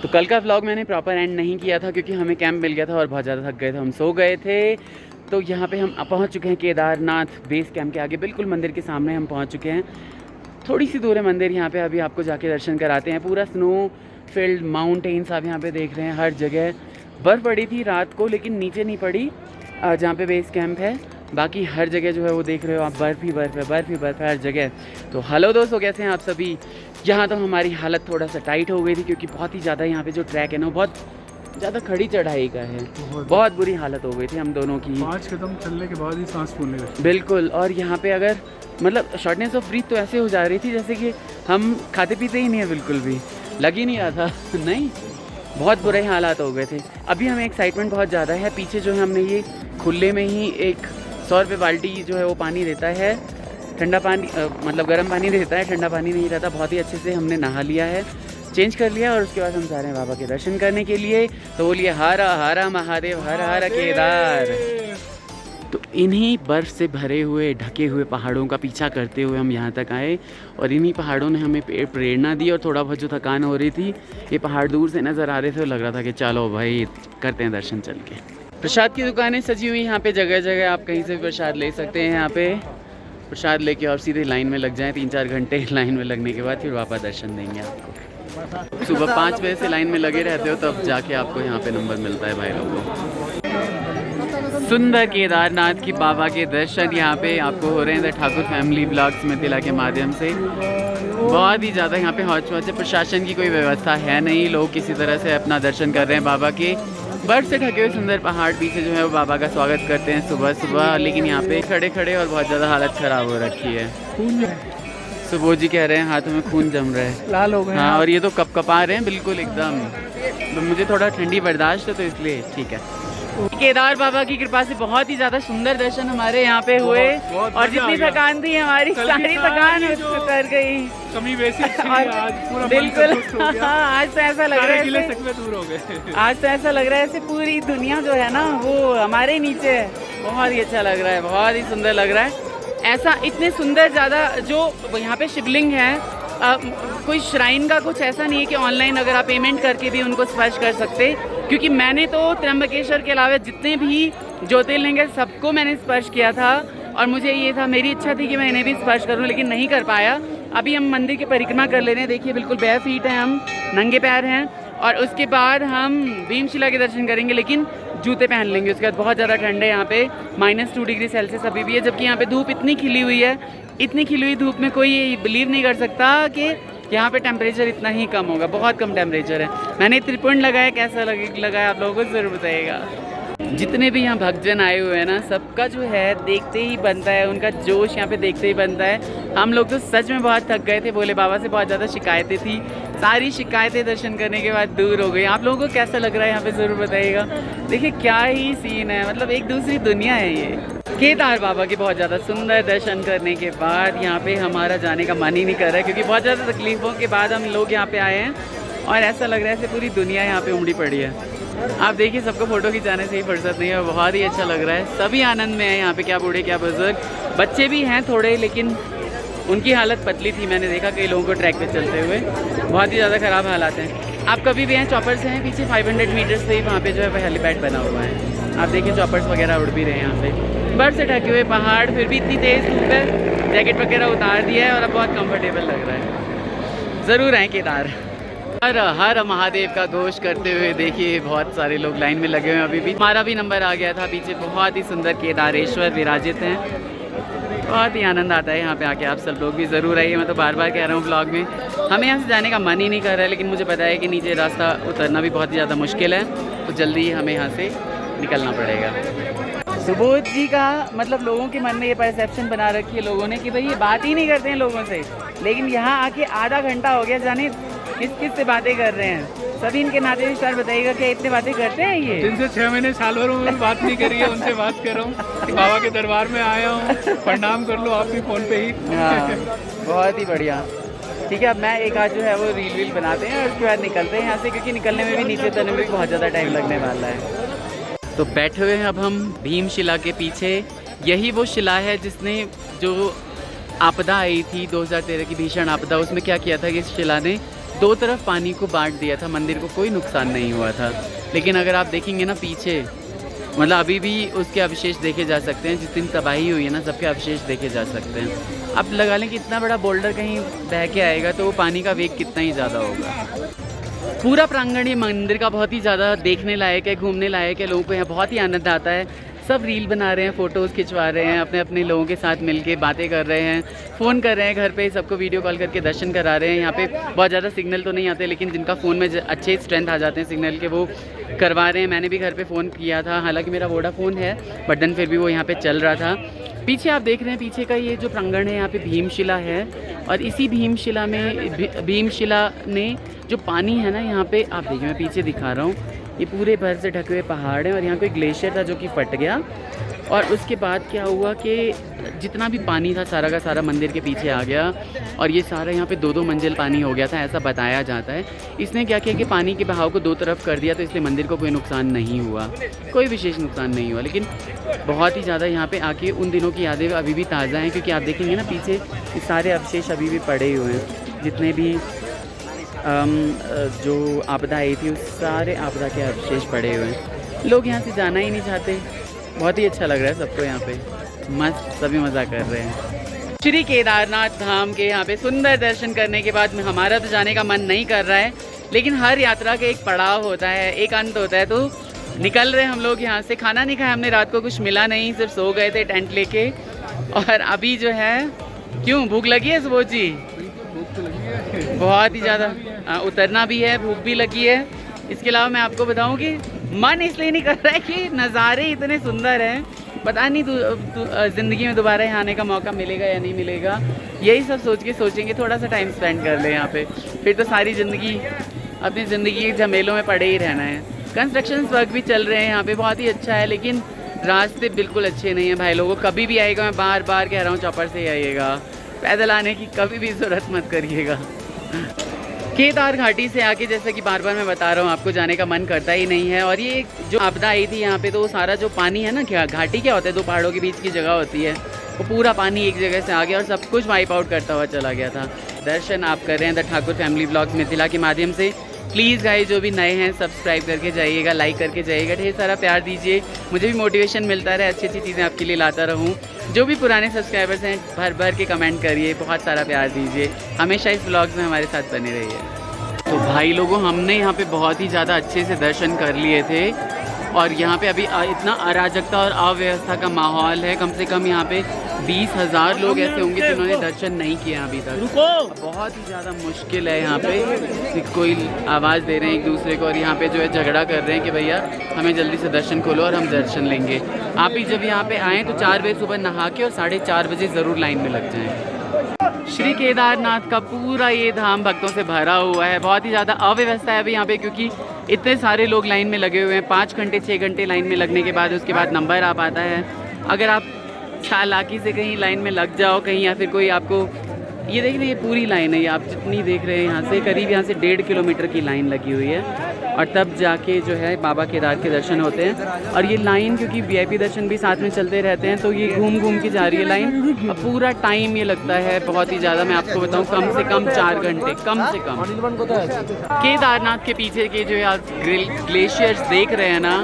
तो कल का व्लॉग मैंने प्रॉपर एंड नहीं किया था क्योंकि हमें कैंप मिल गया था और बहुत ज़्यादा थक गए थे, हम सो गए थे। तो यहाँ पे हम पहुँच चुके हैं केदारनाथ बेस कैंप के आगे, बिल्कुल मंदिर के सामने हम पहुँच चुके हैं। थोड़ी सी दूर है मंदिर यहाँ पे, अभी आपको जाके दर्शन कराते हैं। पूरा स्नो फील्ड माउंटेन्स आप यहाँ पे देख रहे हैं, हर जगह बर्फ़ पड़ी थी रात को, लेकिन नीचे नहीं पड़ी जहाँ पे बेस कैंप है। बाकी हर जगह जो है वो देख रहे हो आप, बर्फ़ ही बर्फ़ है, बर्फ़ ही बर्फ़ है हर जगह। तो हेलो दोस्तों, कैसे हैं आप सभी। यहाँ तो हमारी हालत थोड़ा सा टाइट हो गई थी क्योंकि बहुत ही ज़्यादा यहाँ पे जो ट्रैक है ना बहुत ज़्यादा खड़ी चढ़ाई का है, बहुत बुरी हालत हो गई थी हम दोनों की। 5 कदम चलने के बाद ही सांस फूलने लगी। बिल्कुल, और यहाँ पे अगर मतलब शॉर्टनेस ऑफ ब्रीथ तो ऐसे हो जा रही थी जैसे कि हम खाते पीते ही नहीं है, बिल्कुल भी लग ही नहीं रहा था नहीं, बहुत बुरे हालात हो गए थे। अभी हमें एक्साइटमेंट बहुत ज़्यादा है। पीछे जो है हमने ये खुले में ही एक 100 रुपये बाल्टी जो है वो पानी देता है, ठंडा पानी मतलब गर्म पानी देता है, ठंडा पानी नहीं रहता। बहुत ही अच्छे से हमने नहा लिया है, चेंज कर लिया और उसके बाद हम जा रहे हैं बाबा के दर्शन करने के लिए। तो बोलिए हर हर महादेव, हर हर केदार। तो इन्हीं बर्फ़ से भरे हुए ढके हुए पहाड़ों का पीछा करते हुए हम यहाँ तक आए और इन्हीं पहाड़ों ने हमें प्रेरणा दी। और थोड़ा बहुत जो थकान हो रही थी, ये पहाड़ दूर से नज़र आ रहे थे, तो लग रहा था कि चलो भाई करते हैं दर्शन चल के। प्रसाद की दुकानें सजी हुई यहाँ पे जगह जगह, आप कहीं से भी प्रसाद ले सकते हैं। यहाँ पे प्रसाद लेके और सीधे लाइन में लग जाएं, 3-4 घंटे लाइन में लगने के बाद फिर वापस दर्शन देंगे आपको। सुबह 5 बजे से लाइन में लगे रहते हो तब जाके आपको यहाँ पे नंबर मिलता है भाई लोगों। सुंदर केदारनाथ की बाबा के दर्शन यहाँ पे आपको हो रहे हैं ठाकुर फैमिली ब्लॉग्स मिथिला के माध्यम से। बहुत ही ज़्यादा यहाँ पे हौच पौच है, प्रशासन की कोई व्यवस्था है नहीं, लोग किसी तरह से अपना दर्शन कर रहे हैं बाबा के। बर्फ से ढके हुए सुंदर पहाड़ पीछे जो है वो बाबा का स्वागत करते हैं सुबह सुबह, लेकिन यहाँ पे खड़े खड़े और बहुत ज़्यादा हालत ख़राब हो रखी है। सुबोध जी कह रहे हैं हाथों में खून जम रहा है, लाल हो गए। हाँ, और ये तो कपकपा रहे हैं बिल्कुल एकदम। तो मुझे थोड़ा ठंडी बर्दाश्त है तो इसलिए ठीक है। केदार बाबा की कृपा से बहुत ही ज़्यादा सुंदर दर्शन हमारे यहाँ पे हुए और जितनी थकान थी हमारी सारी थकान उतर गई। कमी वैसी आज पूरा बिल्कुल आज तो ऐसा लग रहा है दूर हो गए। आज तो ऐसा लग रहा है जैसे पूरी दुनिया जो है ना वो हमारे नीचे है। बहुत ही अच्छा लग रहा है, बहुत ही सुंदर लग रहा है। ऐसा इतने सुंदर ज़्यादा जो यहाँ पे शिवलिंग है, कोई श्राइन का कुछ ऐसा नहीं है कि ऑनलाइन अगर आप पेमेंट करके भी उनको स्पर्श कर सकते, क्योंकि मैंने तो त्र्यंबकेश्वर के अलावा जितने भी ज्योतिर्लिंग है सबको मैंने स्पर्श किया था और मुझे ये था, मेरी इच्छा थी कि मैं इन्हें भी स्पर्श करूं लेकिन नहीं कर पाया। अभी हम मंदिर की परिक्रमा कर ले रहे हैं, देखिए बिल्कुल bare फीट हैं, हम नंगे पैर हैं और उसके बाद हम भीमशिला के दर्शन करेंगे लेकिन जूते पहन लेंगे। उसके बाद बहुत ज़्यादा ठंड है यहाँ पे, -2 डिग्री सेल्सियस अभी भी है, जबकि यहाँ पे धूप इतनी खिली हुई है। इतनी खिली हुई धूप में कोई ये बिलीव नहीं कर सकता कि यहाँ पे टेम्परेचर इतना ही कम होगा, बहुत कम टेम्परेचर है। मैंने त्रिपुंड लगाया, कैसा लगाया आप लोगों को ज़रूर बताइएगा। जितने भी यहाँ भक्तजन आए हुए हैं ना, सबका जो है देखते ही बनता है, उनका जोश यहाँ पे देखते ही बनता है। हम लोग तो सच में बहुत थक गए थे, भोले बाबा से बहुत ज़्यादा शिकायतें थी, सारी शिकायतें दर्शन करने के बाद दूर हो गई। आप लोगों को कैसा लग रहा है यहाँ पे ज़रूर बताइएगा। देखिए क्या ही सीन है, मतलब एक दूसरी दुनिया है ये। केदार बाबा के बहुत ज़्यादा सुंदर दर्शन करने के बाद यहाँ पे हमारा जाने का मन ही नहीं कर रहा है, क्योंकि बहुत ज़्यादा तकलीफ़ों के बाद हम लोग यहाँ पे आए हैं और ऐसा लग रहा है जैसे पूरी दुनिया यहाँ पे उमड़ी पड़ी है। आप देखिए सबको फ़ोटो खिंचाने से ही फुर्सत नहीं है, बहुत ही अच्छा लग रहा है। सभी आनंद में है यहाँ पे, क्या बूढ़े क्या बुजुर्ग, बच्चे भी हैं थोड़े, लेकिन उनकी हालत पतली थी, मैंने देखा कई लोगों को ट्रैक पे चलते हुए, बहुत ही ज़्यादा ख़राब हालात हैं। आप कभी भी हैं, चॉपर्स हैं पीछे 500 मीटर्स से ही वहाँ पे जो है हेलीपैड बना हुआ है। आप देखिए चॉपर्स वगैरह उड़ भी रहे हैं यहाँ पे। बर्फ़ से ढके हुए पहाड़, फिर भी इतनी तेज़ धूप है, जैकेट वगैरह उतार दिया है और अब बहुत कंफर्टेबल लग रहा है। ज़रूर आएँ केदार। हर हर महादेव का घोष करते हुए देखिए बहुत सारे लोग लाइन में लगे हुए हैं। अभी भी हमारा भी नंबर आ गया था, पीछे बहुत ही सुंदर केदारेश्वर विराजित हैं। बहुत ही आनंद आता है यहाँ पे आके, आप सब लोग भी ज़रूर आइए। मैं तो बार बार कह रहा हूँ ब्लॉग में, हमें यहाँ से जाने का मन ही नहीं कर रहा है, लेकिन मुझे पता है कि नीचे रास्ता उतरना भी बहुत ही ज़्यादा मुश्किल है, तो जल्दी ही हमें यहाँ से निकलना पड़ेगा। सुबोध जी का मतलब लोगों के मन में ये परसेप्शन बना रखी है लोगों ने कि भाई ये बात ही नहीं करते हैं लोगों से, लेकिन यहाँ आके आधा घंटा हो गया, जाने किस किस से बातें कर रहे हैं। सभी इनके नाते रिश्तेदार बताइएगा कि इतने बातें करते हैं ये। 3 से 6 महीने साल भर में बात नहीं करी है, उनसे बात कर रहा हूँ। बाबा के दरबार में आया हूँ, प्रणाम कर लो आप भी फ़ोन पे ही। हाँ बहुत ही बढ़िया। ठीक है, अब मैं एक आज जो है वो रील बनाते हैं और उसके बाद निकलते हैं यहाँ से, क्योंकि निकलने में भी नीचे उतरने में भी बहुत ज़्यादा टाइम लगने वाला है। तो बैठे हुए हैं अब हम भीमशिला के पीछे। यही वो शिला है जिसने जो आपदा आई थी 2013 की भीषण आपदा, उसमें क्या किया था कि इस शिला ने दो तरफ पानी को बांट दिया था, मंदिर को कोई नुकसान नहीं हुआ था। लेकिन अगर आप देखेंगे ना पीछे, मतलब अभी भी उसके अवशेष देखे जा सकते हैं। जितनी तबाही हुई है ना, सबके अवशेष देखे जा सकते हैं। अब लगा लें कि इतना बड़ा बोल्डर कहीं बह के आएगा तो वो पानी का वेग कितना ही ज़्यादा होगा। पूरा प्रांगण ये मंदिर का बहुत ही ज़्यादा देखने लायक है, घूमने लायक है। लोगों को यहाँ बहुत ही आनंद आता है। सब रील बना रहे हैं, फ़ोटोज़ खिंचवा रहे हैं, अपने अपने लोगों के साथ मिलके बातें कर रहे हैं, फ़ोन कर रहे हैं घर पे, सबको वीडियो कॉल करके दर्शन करा रहे हैं। यहाँ पे बहुत ज़्यादा सिग्नल तो नहीं आते, लेकिन जिनका फ़ोन में अच्छे स्ट्रेंथ आ जाते हैं सिग्नल के, वो करवा रहे हैं। मैंने भी घर पे फ़ोन किया था, हालांकि मेरा वोडाफ़ोन है, बट देन फिर भी वो यहाँ पे चल रहा था। पीछे आप देख रहे हैं, पीछे का ये जो प्रांगण है यहाँ पे भीमशिला है, और इसी भीमशिला में भीमशिला ने जो पानी है ना यहाँ पे, आप देखिए मैं पीछे दिखा रहा हूँ, ये पूरे बर्फ़ से ढके हुए पहाड़ हैं। और यहाँ कोई ग्लेशियर था जो कि फट गया, और उसके बाद क्या हुआ कि जितना भी पानी था सारा का सारा मंदिर के पीछे आ गया, और ये सारा यहाँ पे 2-2 मंजिल पानी हो गया था, ऐसा बताया जाता है। इसने क्या किया कि पानी के बहाव को दो तरफ कर दिया, तो इसलिए मंदिर को कोई नुकसान नहीं हुआ, कोई विशेष नुकसान नहीं हुआ। लेकिन बहुत ही ज़्यादा यहाँ पे आके उन दिनों की यादें अभी भी ताज़ा हैं, क्योंकि आप देखेंगे ना पीछे ये सारे अवशेष अभी भी पड़े हुए हैं। जितने भी जो आपदा आई थी उस सारे आपदा के अवशेष पड़े हुए हैं। लोग यहाँ से जाना ही नहीं चाहते। बहुत ही अच्छा लग रहा है सबको यहाँ पे, मस्त सभी मज़ा कर रहे हैं। श्री केदारनाथ धाम के यहाँ पे सुंदर दर्शन करने के बाद में हमारा तो जाने का मन नहीं कर रहा है, लेकिन हर यात्रा का एक पड़ाव होता है, एक अंत होता है। तो निकल रहे हम लोग यहाँ से। खाना नहीं खाया हमने, रात को कुछ मिला नहीं, सिर्फ सो गए थे टेंट लेके। और अभी जो है, क्यों भूख लगी है सुबोध जी? बहुत ही ज़्यादा उतरना भी है, भूख भी लगी है। इसके अलावा मैं आपको बताऊं कि मन इसलिए नहीं कर रहा है कि नज़ारे इतने सुंदर हैं, पता नहीं ज़िंदगी में दोबारा यहाँ आने का मौका मिलेगा या नहीं मिलेगा। यही सब सोच के सोचेंगे थोड़ा सा टाइम स्पेंड कर ले यहाँ पे, फिर तो सारी ज़िंदगी अपनी ज़िंदगी के झमेलों में पड़े ही रहना है। कंस्ट्रक्शन वर्क भी चल रहे हैं यहाँ पे, बहुत ही अच्छा है, लेकिन रास्ते बिल्कुल अच्छे नहीं हैं भाई लोगों। कभी भी आएगा, मैं बार बार कह रहा हूँ, चौपर से ही आइएगा, पैदल आने की कभी भी ज़रूरत मत करिएगा। केदार घाटी से आके, जैसा कि बार बार मैं बता रहा हूँ, आपको जाने का मन करता ही नहीं है। और ये जो आपदा आई थी यहाँ पे, तो वो सारा जो पानी है ना, क्या घाटी क्या होता है, दो पहाड़ों के बीच की जगह होती है, वो पूरा पानी एक जगह से आ गया और सब कुछ वाइप आउट करता हुआ चला गया था। दर्शन आप कर रहे हैं the Thakur family blogs Mithila के माध्यम से। प्लीज़ गाइस, जो भी नए हैं सब्सक्राइब करके जाइएगा, लाइक करके जाइएगा, ढेर सारा प्यार दीजिए, मुझे भी मोटिवेशन मिलता रहे, अच्छी अच्छी चीज़ें आपके लिए लाता रहूँ। जो भी पुराने सब्सक्राइबर्स हैं, भर भर के कमेंट करिए, बहुत सारा प्यार दीजिए, हमेशा इस ब्लॉग्स में हमारे साथ बने रहिए। तो भाई लोगों, हमने यहाँ पे बहुत ही ज़्यादा अच्छे से दर्शन कर लिए थे, और यहाँ पे अभी इतना अराजकता और अव्यवस्था का माहौल है। कम से कम यहाँ पे 20,000 लोग ऐसे होंगे जिन्होंने दर्शन नहीं किया अभी तक। बहुत ही ज़्यादा मुश्किल है यहाँ पे, कोई आवाज़ दे रहे हैं एक दूसरे को, और यहाँ पे जो है झगड़ा कर रहे हैं कि भैया हमें जल्दी से दर्शन खोलो और हम दर्शन लेंगे। आप ही जब यहाँ पे आएँ तो 4 बजे सुबह नहा के और 4:30 बजे ज़रूर लाइन में लग जाएँ। श्री केदारनाथ का पूरा ये धाम भक्तों से भरा हुआ है। बहुत ही ज़्यादा अव्यवस्था है अभी यहाँ पे, क्योंकि इतने सारे लोग लाइन में लगे हुए हैं। 5 घंटे 6 घंटे लाइन में लगने के बाद उसके बाद नंबर आ पाता है। अगर आप चालाकी से कहीं लाइन में लग जाओ कहीं, या फिर कोई आपको, ये देख रहे, ये पूरी लाइन है, ये आप जितनी देख रहे हैं यहाँ से, करीब यहाँ से 1.5 किलोमीटर की लाइन लगी हुई है, और तब जाके जो है बाबा केदार के दर्शन होते हैं। और ये लाइन, क्योंकि VIP दर्शन भी साथ में चलते रहते हैं, तो ये घूम घूम के जा रही है लाइन। अब पूरा टाइम ये लगता है बहुत ही ज़्यादा, मैं आपको बताऊँ, कम से कम 4 घंटे, कम से कम। केदारनाथ के पीछे के जो आप ग्लेशियर्स देख रहे हैं ना,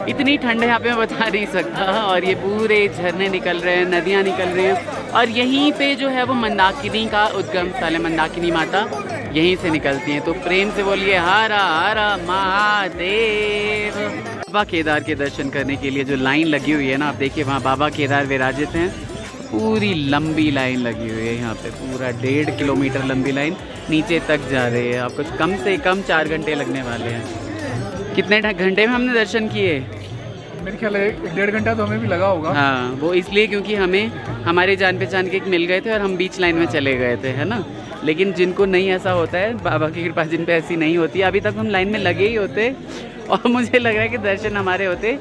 इतनी ठंड है यहाँ पे मैं बता नहीं सकता। और ये पूरे झरने निकल रहे हैं, नदियाँ निकल रही हैं, और यहीं पे जो है वो मंदाकिनी का उद्गम स्थल है। मंदाकिनी माता यहीं से निकलती हैं। तो प्रेम से बोलिए हर हर महादेव। बाबा केदार के दर्शन करने के लिए जो लाइन लगी हुई है ना, आप देखिए वहाँ बाबा केदार विराजित हैं। पूरी लंबी लाइन लगी हुई है यहाँ पे, पूरा 1.5 किलोमीटर लंबी लाइन नीचे तक जा रही है। आपको कम से कम 4 घंटे लगने वाले हैं। कितने घंटे में हमने दर्शन किए? मेरे ख्याल है 1.5 घंटा तो हमें भी लगा होगा। हाँ, वो इसलिए क्योंकि हमें हमारे जान पहचान के एक मिल गए थे और हम बीच लाइन में चले गए थे, है ना। लेकिन जिनको नहीं ऐसा होता है, बाबा की कृपा जिन पे ऐसी नहीं होती, अभी तक हम लाइन में लगे ही होते, और मुझे लग रहा है कि दर्शन हमारे होते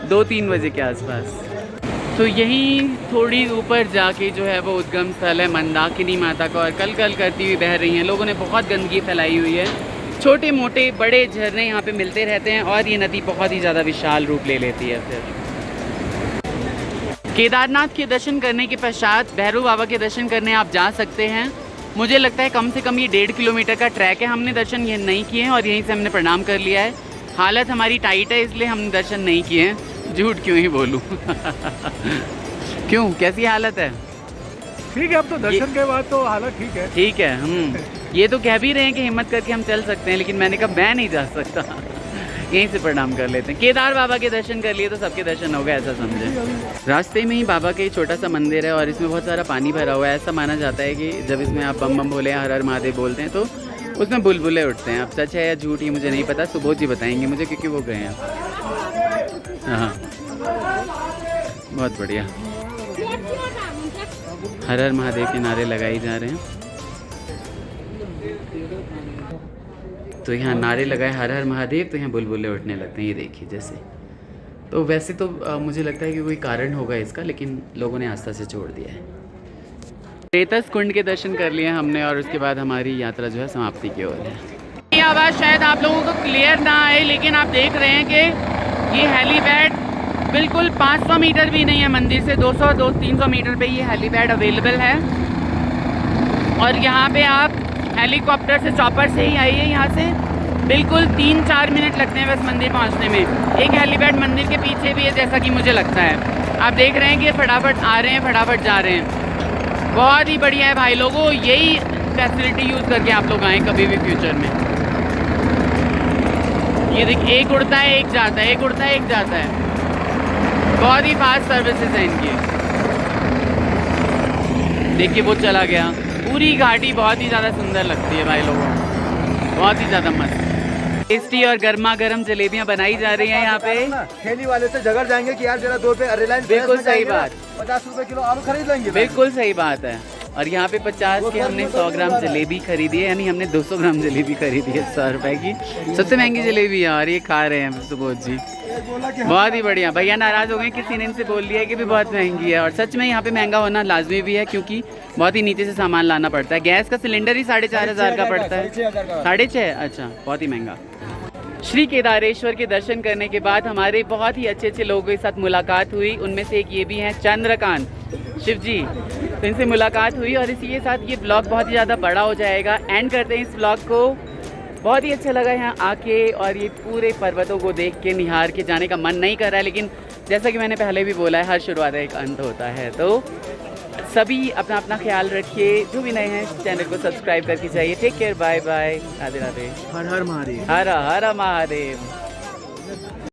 2-3 बजे के आसपास। तो यहीं थोड़ी ऊपर जाके जो है वो उद्गम स्थल है मंदाकिनी माता का, और कल कल करती हुई बह रही हैं। लोगों ने बहुत गंदगी फैलाई हुई है, छोटे मोटे बड़े झरने यहाँ पे मिलते रहते हैं, और ये नदी बहुत ही ज़्यादा विशाल रूप ले लेती है। फिर केदारनाथ के दर्शन करने के पश्चात भैरव बाबा के दर्शन करने आप जा सकते हैं। मुझे लगता है कम से कम ये 1.5 किलोमीटर का ट्रैक है। हमने दर्शन ये नहीं किए हैं और यहीं से हमने प्रणाम कर लिया है। हालत हमारी टाइट है इसलिए हमने दर्शन नहीं किए हैं, झूठ क्यों ही बोलूँ। क्यों, कैसी हालत है? ठीक है, अब तो दर्शन के बाद तो हालत ठीक है। ठीक है। ये तो कह भी रहे हैं कि हिम्मत करके हम चल सकते हैं, लेकिन मैंने कहा मैं नहीं जा सकता। यहीं से प्रणाम कर लेते हैं। केदार बाबा के दर्शन कर लिए तो सबके दर्शन हो गए, ऐसा समझे। रास्ते में ही बाबा का एक छोटा सा मंदिर है और इसमें बहुत सारा पानी भरा हुआ है। ऐसा माना जाता है कि जब इसमें आप बम बम बोले, हर हर महादेव बोलते हैं तो उसमें बुलबुले उठते हैं। अब सच है या झूठ ये मुझे नहीं पता, सुबोध जी बताएंगे मुझे क्योंकि वो गए हैं। हाँ, बहुत बढ़िया। हर हर महादेव के नारे लगाए जा रहे हैं। तो यहाँ नारे लगाए हर हर महादेव, तो यहाँ बुलबुले उठने लगते हैं। ये देखिए जैसे, तो वैसे तो मुझे लगता है कि कोई कारण होगा इसका, लेकिन लोगों ने आस्था से छोड़ दिया है। रेतस कुंड के दर्शन कर लिए हमने और उसके बाद हमारी यात्रा जो है समाप्ति की ओर है। ये आवाज़ शायद आप लोगों को क्लियर ना आए, लेकिन आप देख रहे हैं कि ये हेलीपैड बिल्कुल 500 मीटर भी नहीं है मंदिर से, 200-300 मीटर पे ये हेलीपैड अवेलेबल है। और यहाँ पे आप हेलीकॉप्टर से, चॉपर से ही आइए। यहाँ से बिल्कुल 3-4 मिनट लगते हैं बस मंदिर पहुँचने में। एक हेलीपैड मंदिर के पीछे भी है जैसा कि मुझे लगता है। आप देख रहे हैं कि फटाफट आ रहे हैं, फटाफट जा रहे हैं। बहुत ही बढ़िया है भाई लोगों, यही फैसिलिटी यूज़ करके आप लोग आएँ कभी भी फ्यूचर में। ये देखिए, एक उड़ता है एक जाता है, एक उड़ता है एक जाता है। बहुत ही फास्ट सर्विसेज हैं इनकी। देखिए वो चला गया। पूरी घाटी बहुत ही ज़्यादा सुंदर लगती है भाई लोगों, बहुत ही ज़्यादा मस्त। टेस्टी और गर्मा गर्म जलेबियाँ बनाई जा रही हैं यहाँ पे। ठेली वाले से झगड़ जाएंगे कि यार जरा 2 पे रिलायंस, बिल्कुल सही बात, 50 रुपए किलो आलू खरीद लेंगे। बिल्कुल सही बात है। और यहाँ पे 50 की हमने 100 ग्राम जलेबी खरीदी है, यानी हमने 200 ग्राम जलेबी खरीदी है 100 रुपए की। सबसे महंगी जलेबी है और ये खा रहे हैं सुबोध जी। बहुत ही बढ़िया। भैया नाराज़ हो गए, किसी ने इनसे बोल दिया कि भी बहुत महंगी है। और सच में यहाँ पे महंगा होना लाजमी भी है, क्योंकि बहुत ही नीचे से सामान लाना पड़ता है। गैस का सिलेंडर ही 4,500 का पड़ता है। 6,500? अच्छा, बहुत ही महंगा। श्री केदारेश्वर के दर्शन करने के बाद हमारे बहुत ही अच्छे अच्छे लोगों के साथ मुलाकात हुई। उनमें से एक ये भी हैं चंद्रकांत शिव जी, तो इनसे मुलाकात हुई। और इसी के साथ ये ब्लॉग बहुत ही ज़्यादा बड़ा हो जाएगा। एंड करते हैं इस ब्लॉग को। बहुत ही अच्छा लगा यहाँ आके, और ये पूरे पर्वतों को देख के, निहार के जाने का मन नहीं कर रहा है, लेकिन जैसा कि मैंने पहले भी बोला है, हर शुरुआत एक अंत होता है। तो सभी अपना अपना ख्याल रखिए। जो भी नए हैं चैनल को सब्सक्राइब करके जाइए। Take care, bye bye, Radhe Radhe, हर हर महादेव, हर हर महादेव।